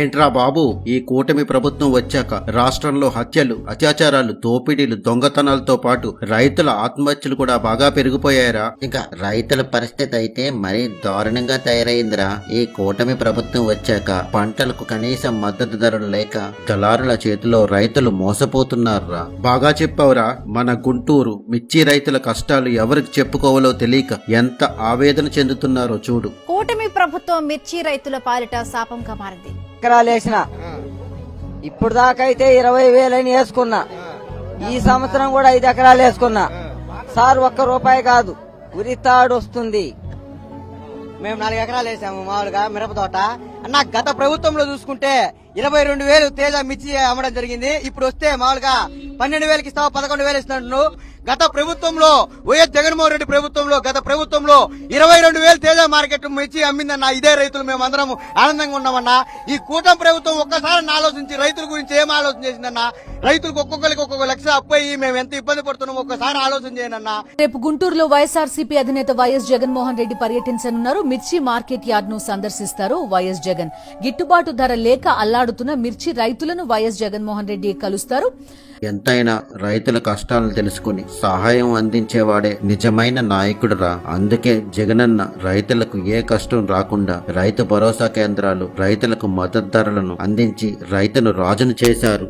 ఏంట్రా బాబు, ఈ కూటమి ప్రభుత్వం వచ్చాక రాష్ట్రంలో హత్యలు, అత్యాచారాలు, దోపిడీలు, దొంగతనాలతో పాటు రైతుల ఆత్మహత్యలు కూడా బాగా పెరిగిపోయారా? ఇక రైతుల పరిస్థితి అయితే మరీ దారుణంగా తయారైందిరా. ఈ కూటమి ప్రభుత్వం వచ్చాక పంటలకు కనీస మద్దతు ధరలు లేక దళారుల చేతిలో రైతులు మోసపోతున్నారురా. బాగా చెప్పావురా. మన గుంటూరు మిర్చి రైతుల కష్టాలు ఎవరికి చెప్పుకోవాలో తెలియక ఎంత ఆవేదన చెందుతున్నారో చూడు. కూటమి ప్రభుత్వం మిర్చి రైతుల పాలిట శాపంగా మారింది. ఎకరాలు వేసిన ఇప్పుడు దాకా అయితే 20,000 వేసుకున్నా. ఈ సంవత్సరం కూడా 5 ఎకరాలు వేసుకున్నా సార్. ₹1 కాదు, ఉరితాడు వస్తుంది. మేము 4 ఎకరాలు వేసాము మామూలుగా మిరప తోట అన్న. గత ప్రభుత్వంలో చూసుకుంటే 22,000 తేజ మిర్చి అమ్మడం జరిగింది. ఇప్పుడు వస్తే మామూలుగా 12,000కి ఇస్తావు, 11,000 ఇస్తున్నాడు. గత ప్రభుత్వంలో వైఎస్ జగన్మోహన్ రెడ్డి ప్రభుత్వంలో గత ప్రభుత్వంలో 22,000 తేజ మార్కెట్ మిర్చి అమ్మిందన్న. ఇదే రైతులు మేము అందరం ఆనందంగా ఉన్నామన్నా. ఈ కూటమి ప్రభుత్వం ఒక్కసారి ఆలోచించి రైతుల గురించి ఏం ఆలోచన చేసిందన్న? రైతులకు ఒక్కొక్కరికి ఒక్కొక్క లక్ష అప్పు అయ్యి మేము ఎంత ఇబ్బంది పడుతున్నాం ఒక్కసారి ఆలోచన చేయనన్నా. రేపు గుంటూరులో వైఎస్ఆర్సీపీ అధినేత వైఎస్ జగన్మోహన్ రెడ్డి పర్యటించనున్నారు. మిర్చి మార్కెట్ యార్డ్ ను సందర్శిస్తారు వైఎస్ జగన్. గిట్టుబాటు ధర లేక అల్లాడుతున్న మిర్చి రైతులను వైఎస్ జగన్మోహన్ రెడ్డి కలుస్తారు. ఎంతైనా రైతుల కష్టాలను తెలుసుకుని సహాయం అందించేవాడే నిజమైన నాయకుడురా. అందుకే జగనన్న రైతులకు ఏ కష్టం రాకుండా రైతు భరోసా కేంద్రాలు, రైతులకు మద్దతు ధరలను అందించి రైతును రాజును చేశారు.